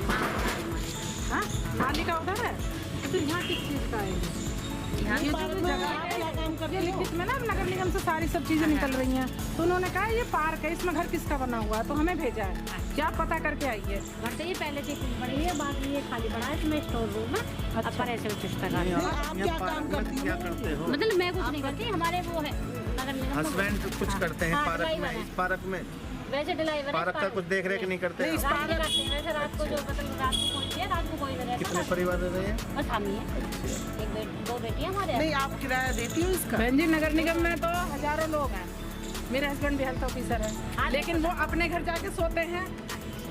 हाँ, नाली का उधर है तो यहाँ किस चीज़ का है? ये जो जगह ये लिखित में ना नगर निगम से सारी सब चीज़ें निकल रही हैं, तो उन्होंने कहा ये पार्क है, इसमें घर किसका बना हुआ है, तो हमें भेजा है क्या पता करके आइए। घर से ही पहले से बड़ी है, बाद में ये खाली बड़ा है, इसमें स्टोर रूम है। अपर ऐसे आप क्या काम करते हो? मतलब मैं कुछ नहीं करती, हमारे वो है नगर निगम हस्बैंड कुछ करते हैं पार्क में, इस पार्क में वैसे ड्राइवर पार्क का कुछ देख रेख नहीं करते? वैसे रात को जो मतलब रात को कोई है, रात को कोई नहीं रहता। कितने परिवार रह रहे हैं? बस हम ही हैं, दो बेटी हमारे। नहीं, आप किराया देती हो इसका? बहन जी, नगर निगम में तो हजारों लोग हैं, मेरे हस्बैंड भी हेल्थ ऑफिसर है, लेकिन वो अपने घर जाके सोते हैं,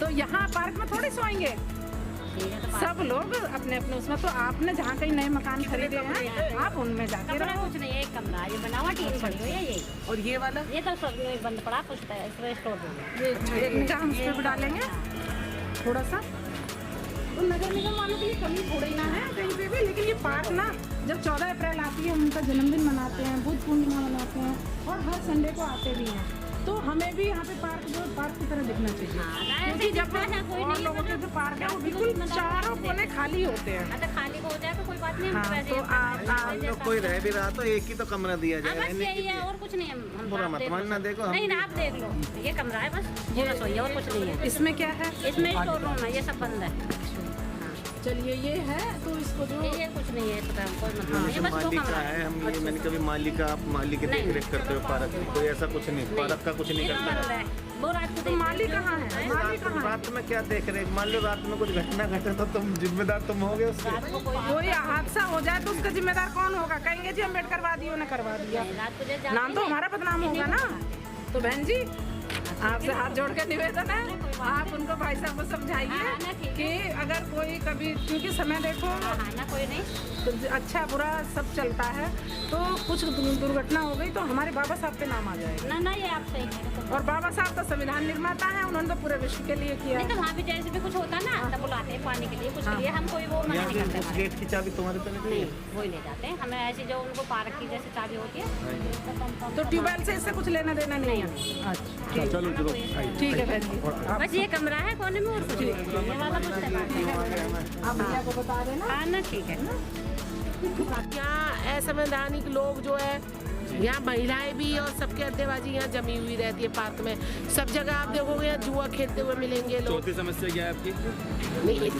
तो यहाँ पार्क में थोड़ी सोएंगे सब लोग अपने अपने उसमें। तो आपने जहाँ कहीं नए मकान खरीदे हैं आप उनमें जाके रहो। कुछ नहीं है, एक कमरा ये बना हुआ, टीन पड़ी हुई है ये। और ये वाला ये तो सब बंद पड़ा, कुछ इसमें स्टोर रूम है। एक निगाह हम उस पर भी डालेंगे थोड़ा सा। तो नगर निगम वालों की कमी थोड़ी ना है कहीं पे भी, लेकिन ये पार्क ना जब 14 अप्रैल आती है, हम उनका जन्मदिन मनाते हैं, बुद्ध पूर्णिमा मनाते हैं और हर संडे को आते भी हैं, तो हमें भी यहाँ पे पार्क जो पार्क की तरह दिखना चाहिए। क्योंकि जब और लोगों के जो पार्क है वो बिल्कुल चारों कोने खाली होते हैं। अच्छा, खाली हो जाए तो कोई बात नहीं। हाँ, तो हम लोग कोई रह भी रहा तो एक ही तो कमरा दिया जाए, बस यही है और कुछ नहीं है। हम बुरा मत मानना, देखो हम नहीं ना, आप देख लो, ये कमरा है बस, ये रसोई है और कुछ नहीं है। इसमें क्या है? इसमें स्टोर रूम है, ये सब बंद है। चलिए ये है, तो इसको जो ये कुछ नहीं है, पता कोई मतलब नहीं है, बस दो मालिक का कमरा है। हम ये मैंने कभी मालिक का, आप मालिक की देख रेख करते हो पार्क में? कोई ऐसा कुछ नहीं, पार्क का कुछ नहीं ये करता बंद है। है। वो रात को तो मालिक कहाँ है? मालिक कहाँ है? रात में क्या देख रहे? मान लो रात में कुछ घटना घटे तो तुम जिम्मेदार तुम होगे उसके? रात को कोई कोई हादसा हो जाए तो उसका जिम्मेदार कौन होगा? कहेंगे जी हम बेड करवा दिए, उन्हें करवा दिया, रात को जैसे नाम तो हमारा बदनाम होगा ना। तो बहन जी आपसे हाथ जोड़ के निवेदन है, आप उनको भाई साहब को समझाइए कि अगर कोई कभी, क्योंकि समय देखो ना कोई नहीं, तो अच्छा बुरा सब चलता है, तो कुछ दुर्घटना हो गई तो हमारे बाबा साहब पे नाम आ जाएगा। ना ना, ये आप सही कह रहे हो। और बाबा साहब तो संविधान निर्माता है, उन्होंने तो पूरे विश्व के लिए किया। नहीं तो वहाँ भी जैसे भी कुछ होता ना तब बुलाते हैं पानी के लिए, कुछ के लिए, हम कोई वो मना नहीं करते। उस गेट की चाबी तुम्हारे पे नहीं? वही ले जाते हैं हमें, ऐसी जो उनको पार्क की जैसे चाबी होती है। तो ट्यूबवेल से इससे कुछ लेना देना नहीं है। अच्छा चलो चलो ठीक है बहन जी, बस ये कमरा है कोने में और कुछ नहीं, ये वाला कुछ है। आप भैया को बता देना। हाँ ना, ठीक है ना। यहाँ असंवैधानिक लोग जो है, यहाँ महिलाएं भी और सबके अड्डेबाजी यहाँ जमी हुई रहती है पार्क में। सब जगह आप देखोगे यहाँ जुआ खेलते हुए मिलेंगे लोग। चौथी समस्या क्या है आपकी? नहीं,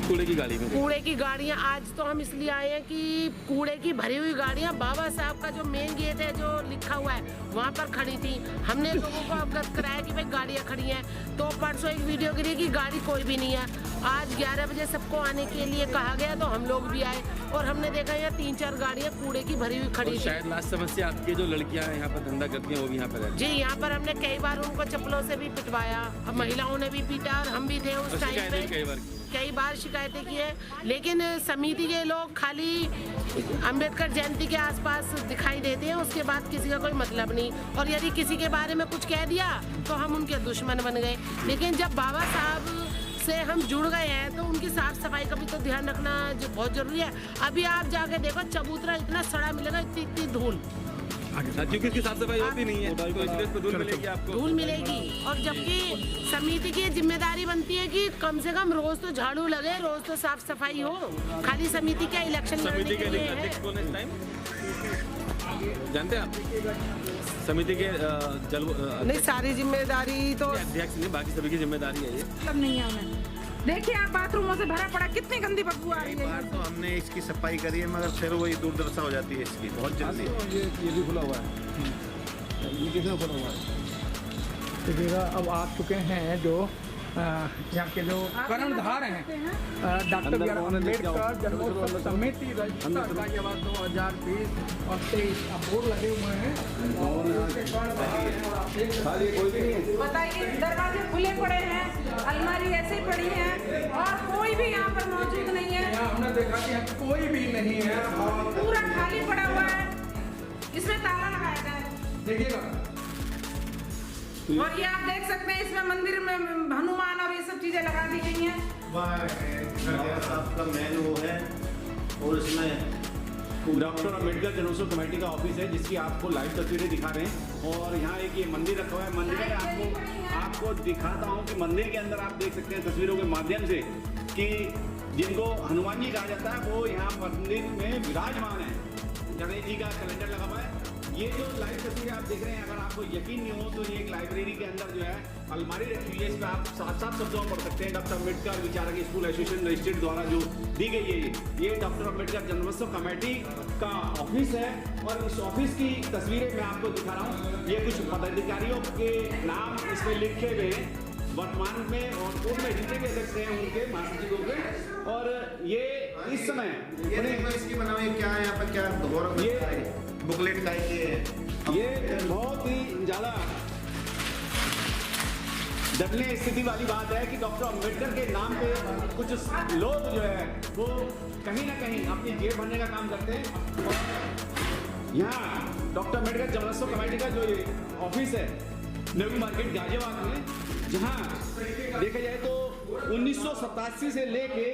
कूड़े की गाड़ी में कूड़े की गाड़ियाँ। आज तो हम इसलिए आए हैं कि कूड़े की भरी हुई गाड़ियाँ बाबा साहब का जो मेन गेट है जो लिखा हुआ है वहाँ पर खड़ी थी। हमने लोगों को अवगत कराया कि भाई गाड़ियाँ खड़ी हैं, तो परसों एक वीडियो गिरी कि गाड़ी कोई भी नहीं है। आज 11 बजे सबको आने के लिए कहा गया तो हम लोग भी आए और हमने देखा यहाँ 3-4 गाड़ियाँ कूड़े की भरी हुई खड़ी थी। शायद लास्ट समस्या आपकी जो लड़कियां यहाँ पर धंधा करती हैं वो भी यहाँ पर रहती जी, यहाँ पर हमने कई बार उनको चप्पलों से भी पिटवाया, महिलाओं ने भी पीटा और हम भी थे उस टाइम पे। कई बार शिकायतें की है, लेकिन समिति के लोग खाली अंबेडकर जयंती के आसपास दिखाई देते हैं, उसके बाद किसी का कोई मतलब नहीं। और यदि किसी के बारे में कुछ कह दिया तो हम उनके दुश्मन बन गए। लेकिन जब बाबा साहब से हम जुड़ गए हैं तो उनकी साफ सफाई का भी तो ध्यान रखना जो बहुत जरूरी है। अभी आप जाके देखो, चबूतरा इतना सड़ा मिलेगा, इतनी धूल, क्योंकि इसकी साफ सफाई होती नहीं है, तो इसलिए इसको धूल मिलेगी आपको। धूल मिलेगी। और जबकि समिति की जिम्मेदारी बनती है कि कम से कम रोज तो झाड़ू लगे, रोज तो साफ सफाई हो। खाली समिति का इलेक्शन समिति के अध्यक्ष कौन है इस टाइम, जानते हैं आप? समिति के नहीं, सारी जिम्मेदारी तो अध्यक्ष नहीं, बाकी सभी की जिम्मेदारी है ये। मतलब नहीं है हमें। देखिए आप बाथरूमों से भरा पड़ा, कितनी गंदी बदबू आ रही है। बार तो हमने इसकी सफाई करी है मगर फिर वही दुर्दशा हो जाती है इसकी बहुत जल्दी। ये भी खुला हुआ है, ये कितना खुला हुआ है? देखिएगा, अब आ चुके हैं जो यहाँ के जो कर्णधार हैं, डॉक्टर बी आर अम्बेडकर जन्मोत्सव समिति रजिस्टर गाजियाबाद 2020 और 23 अब बोर्ड लगे हुए हैं। बताइए, दरवाजे खुले पड़े हैं, अलमारी ऐसे पड़ी है और कोई भी यहाँ पर मौजूद नहीं है। हमने देखा कि यहाँ कोई भी नहीं है, पूरा खाली पड़ा हुआ है, इसमें ताला लगाया गया है। देखिएगा। और ये आप देख सकते हैं इसमें मंदिर में हनुमान और ये सब चीजें लगा दी गई हैं। का मेन वो है और इसमें डॉक्टर अम्बेडकर जनोत्सव कमेटी का ऑफिस है जिसकी आपको लाइव तस्वीरें दिखा रहे हैं। और यहाँ एक ये मंदिर रखा हुआ है, मंदिर में आपको दिखाता हूँ कि मंदिर के अंदर आप देख सकते हैं तस्वीरों के माध्यम से कि जिनको हनुमान जी कहा जाता है वो यहाँ मंदिर में विराजमान है। गणेश जी का कैलेंडर लगा हुआ है। ये जो लाइव तस्वीरें आप देख रहे हैं, अगर आपको यकीन नहीं हो तो ये एक लाइब्रेरी के अंदर जो है अलमारी रखी हुई है। इस पर आप साफ शब्दों में पढ़ सकते हैं। डॉक्टर अम्बेडकर विचारक स्कूल एसोसिएशन रजिस्ट्रेड द्वारा जो दी गई है, ये डॉक्टर अम्बेडकर जन्मोत्सव कमेटी का ऑफिस है। और इस ऑफिस की तस्वीरें मैं आपको दिखा रहा हूँ। ये कुछ पदाधिकारियों के नाम इसमें लिखे हुए हैं वर्तमान में, और पूर्व में जितने भी अध्यक्ष हैं उनके महासचिवों के। और ये इस समय ये देखो इसकी बना हुई क्या है, यहाँ पर क्या गौरव ये बुकलेट का ये बहुत ही ज्यादा डरने स्थिति वाली बात है कि डॉक्टर अम्बेडकर के नाम पे कुछ लोग जो है वो कहीं ना कहीं अपनी जेब भरने का काम करते हैं। और यहाँ डॉक्टर अम्बेडकर जन्मोत्सव कमेटी का जो ये ऑफिस है नवी मार्केट गाजियाबाद में, जहाँ देखा जाए तो 1987 से लेके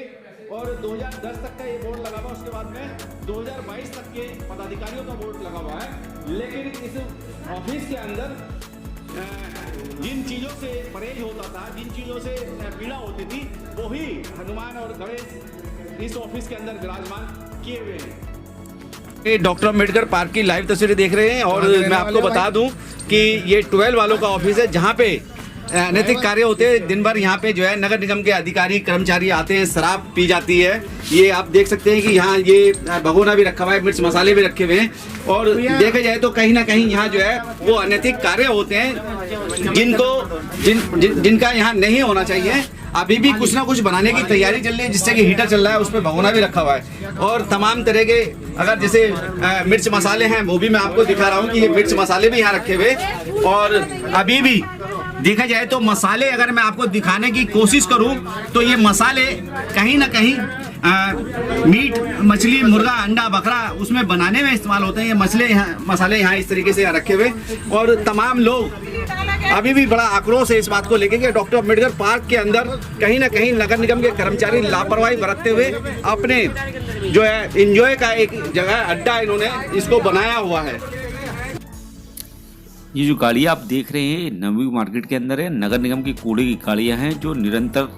और 2010 तक का ये बोर्ड लगा हुआ, उसके बाद में 2022 तक के पदाधिकारियों का बोर्ड लगा हुआ है। लेकिन इस ऑफिस के अंदर जिन चीज़ों से परहेज होता था, जिन चीज़ों से पीड़ा होती थी, वही हनुमान और गणेश इस ऑफिस के अंदर विराजमान किए हुए हैं। डॉक्टर अम्बेडकर पार्क की लाइव तस्वीरें देख रहे हैं और मैं आपको बता दूं कि ये 12 वालों का ऑफिस है, जहां पे अनैतिक कार्य होते हैं। दिन भर यहाँ पे जो है नगर निगम के अधिकारी कर्मचारी आते हैं, शराब पी जाती है। ये आप देख सकते हैं कि यहाँ ये भगोना भी रखा हुआ है, मिर्च मसाले भी रखे हुए हैं। और देखा जाए तो कहीं ना कहीं यहाँ जो है वो अनैतिक कार्य होते हैं जिनका यहाँ नहीं होना चाहिए। अभी भी कुछ ना कुछ बनाने की तैयारी चल रही है, जिससे कि हीटर चल रहा है, उस पर भगोना भी रखा हुआ है। और तमाम तरह के अगर जैसे मिर्च मसाले हैं वो भी मैं आपको दिखा रहा हूँ कि ये मिर्च मसाले भी यहाँ रखे हुए। और अभी भी देखा जाए तो मसाले अगर मैं आपको दिखाने की कोशिश करूं तो ये मसाले कहीं ना कहीं मीट, मछली, मुर्गा, अंडा, बकरा उसमें बनाने में इस्तेमाल होते हैं। ये मसाले यहाँ इस तरीके से रखे हुए। और तमाम लोग अभी भी बड़ा आक्रोश है इस बात को लेकर कि डॉक्टर अम्बेडकर पार्क के अंदर कहीं ना कहीं नगर निगम के कर्मचारी लापरवाही बरतते हुए अपने जो है एंजॉय का एक जगह अड्डा इन्होंने इसको बनाया हुआ है। ये जो गाड़ियाँ आप देख रहे हैं नवी मार्केट के अंदर है, नगर निगम की कूड़े की गाड़ियाँ हैं जो निरंतर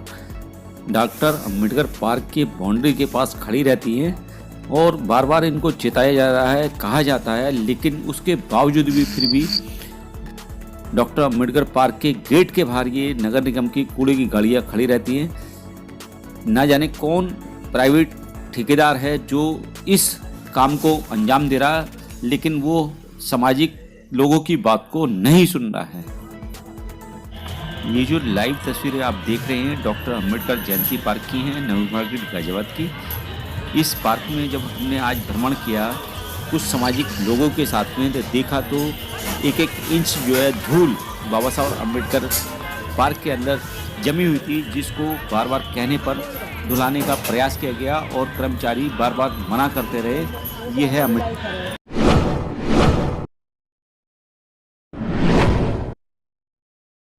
डॉक्टर अम्बेडकर पार्क के बाउंड्री के पास खड़ी रहती हैं। और बार बार इनको चेताया जा रहा है, कहा जाता है, लेकिन उसके बावजूद भी फिर भी डॉक्टर अम्बेडकर पार्क के गेट के बाहर ये नगर निगम की कूड़े की गाड़ियाँ खड़ी रहती हैं। ना जाने कौन प्राइवेट ठेकेदार है जो इस काम को अंजाम दे रहा है, लेकिन वो सामाजिक लोगों की बात को नहीं सुन रहा है। ये जो लाइव तस्वीरें आप देख रहे हैं डॉक्टर अम्बेडकर जयंती पार्क की हैं, नवी मार्केट गाजियाबाद की। इस पार्क में जब हमने आज भ्रमण किया कुछ सामाजिक लोगों के साथ में, तो देखा तो एक इंच जो है धूल बाबा साहब अम्बेडकर पार्क के अंदर जमी हुई थी, जिसको बार बार कहने पर धुलाने का प्रयास किया गया और कर्मचारी बार बार मना करते रहे। ये है अम्बेडकर